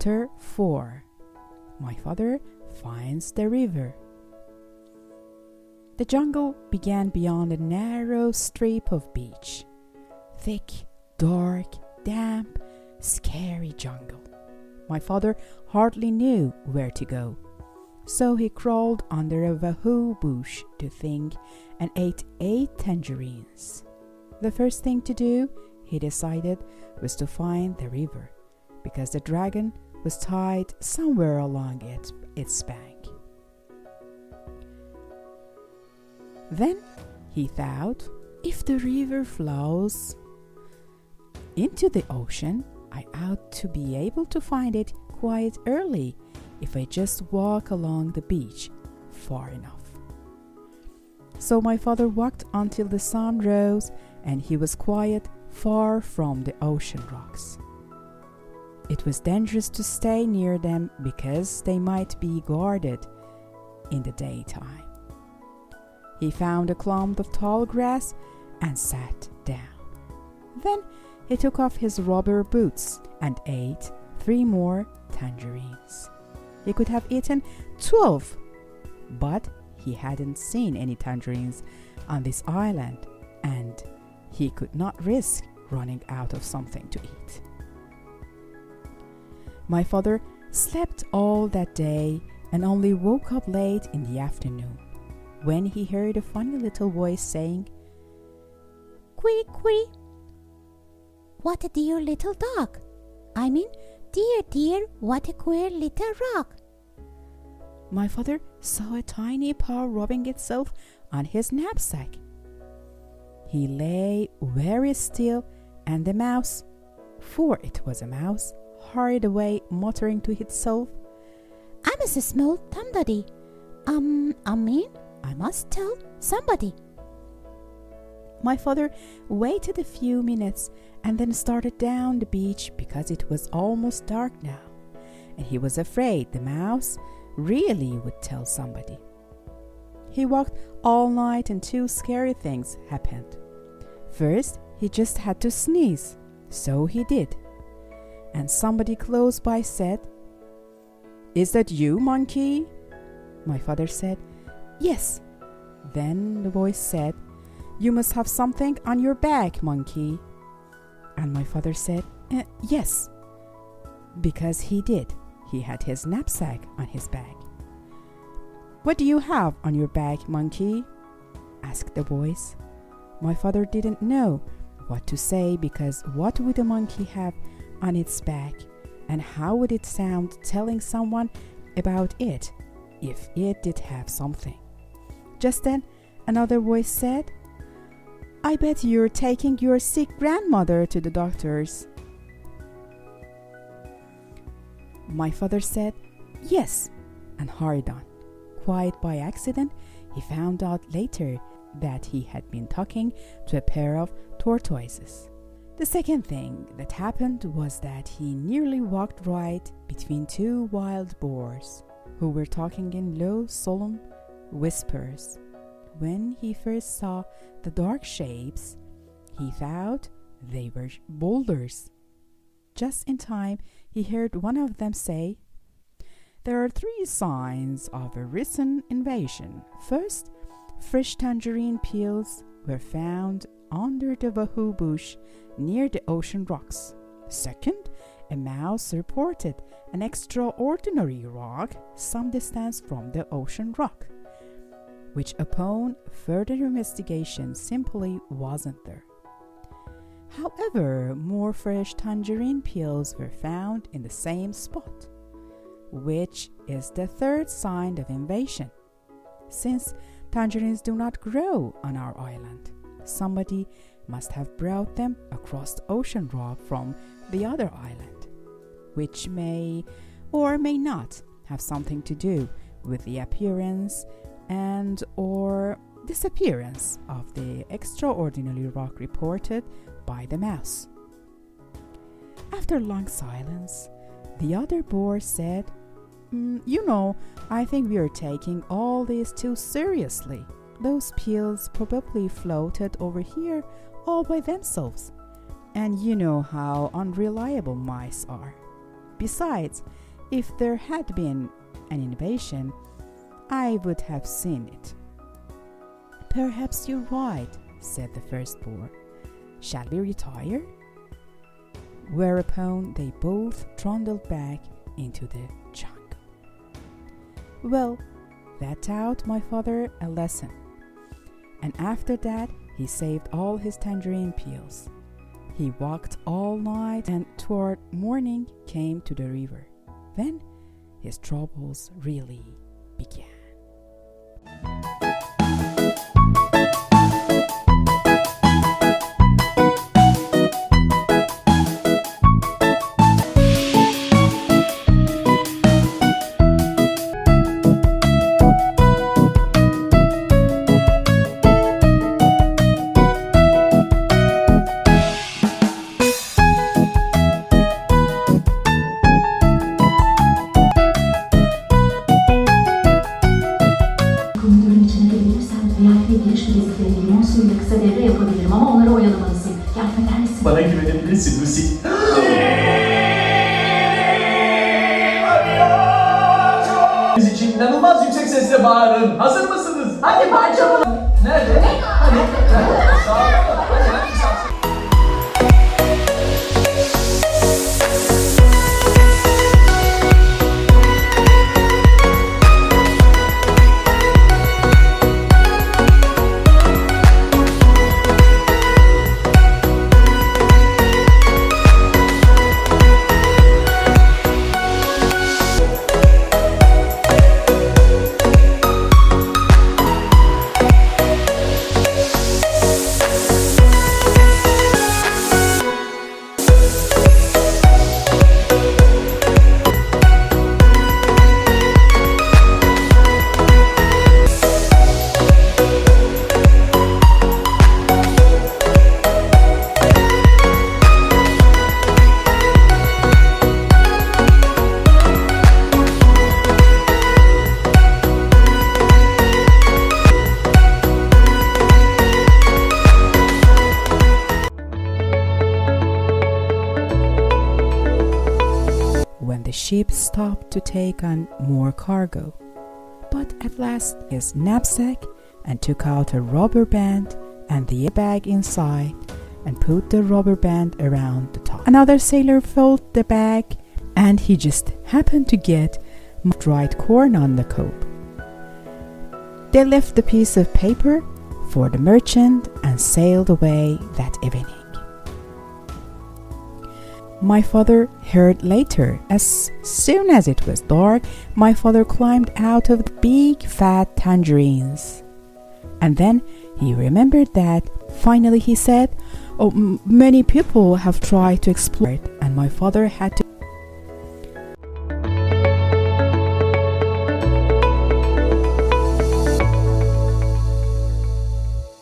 Chapter 4. My Father Finds the River. The jungle began beyond a narrow strip of beach. Thick, dark, damp, scary jungle. My father hardly knew where to go, so he crawled under a wahoo bush to think and ate 8 tangerines. The first thing to do, he decided, was to find the river, because the dragon was tied somewhere along its bank. Then he thought, if the river flows into the ocean, I ought to be able to find it quite early if I just walk along the beach far enough. So my father walked until the sun rose and he was quiet, far from the ocean rocks. It was dangerous to stay near them because they might be guarded in the daytime. He found a clump of tall grass and sat down. Then he took off his rubber boots and ate 3 more tangerines. He could have eaten 12, but he hadn't seen any tangerines on this island, and he could not risk running out of something to eat. My father slept all that day and only woke up late in the afternoon, when he heard a funny little voice saying, "Quee, quee. What a dear little dog. I mean, dear, dear, what a queer little rock." My father saw a tiny paw rubbing itself on his knapsack. He lay very still, and the mouse, for it was a mouse, hurried away, muttering to itself, "I'm a small somebody. I must tell somebody." My father waited a few minutes and then started down the beach because it was almost dark now, and he was afraid the mouse really would tell somebody. He walked all night and 2 scary things happened. First, he just had to sneeze, so he did. And somebody close by said, "Is that you, monkey?" My father said, "Yes." Then the voice said, "You must have something on your back, monkey." And my father said, "Yes," because he did. He had his knapsack on his back. "What do you have on your back, monkey?" asked the voice. My father didn't know what to say, because what would a monkey have on its back, and how would it sound telling someone about it if it did have something? Just then another voice said, "I bet you're taking your sick grandmother to the doctor's." My father said, "Yes," and hurried on. Quite by accident, he found out later that he had been talking to a pair of tortoises. The second thing that happened was that he nearly walked right between 2 wild boars who were talking in low, solemn whispers. When he first saw the dark shapes, he thought they were boulders. Just in time, he heard one of them say, "There are 3 signs of a recent invasion. First, fresh tangerine peels were found under the wahoo bush near the ocean rocks. Second, a mouse reported an extraordinary rock some distance from the ocean rock, which upon further investigation simply wasn't there. However, more fresh tangerine peels were found in the same spot, which is the third sign of invasion. Since tangerines do not grow on our island, somebody must have brought them across the ocean rock from the other island, which may or may not have something to do with the appearance and or disappearance of the extraordinary rock reported by the mouse." After a long silence, the other boar said, I think we are taking all this too seriously. Those peels probably floated over here all by themselves, and you know how unreliable mice are. Besides, if there had been an innovation, I would have seen it. Perhaps you're right, said the firstborn. Shall we retire? Whereupon they both trundled back into the jungle. Well, that taught my father a lesson, and after that he saved all his tangerine peels. He walked all night and toward morning came to the river. Then his troubles really began. Yapabilirim ama onları oyalamalısın. Yardım eder misin? Bana güvenebilirsin Lucy. Biz için inanılmaz yüksek sesle bağırın. Hazır mısınız? Hadi parçalı. Nerede? Hadi. Sağ olun. Hadi. When the ship stopped to take on more cargo, but at last his knapsack and took out a rubber band and the bag inside and put the rubber band around the top. Another sailor filled the bag and he just happened to get dried corn on the cob. They left the piece of paper for the merchant and sailed away that evening. My father heard later, as soon as it was dark, my father climbed out of the big fat tangerines. And then he remembered that. Finally he said, many people have tried to explore it, and my father had to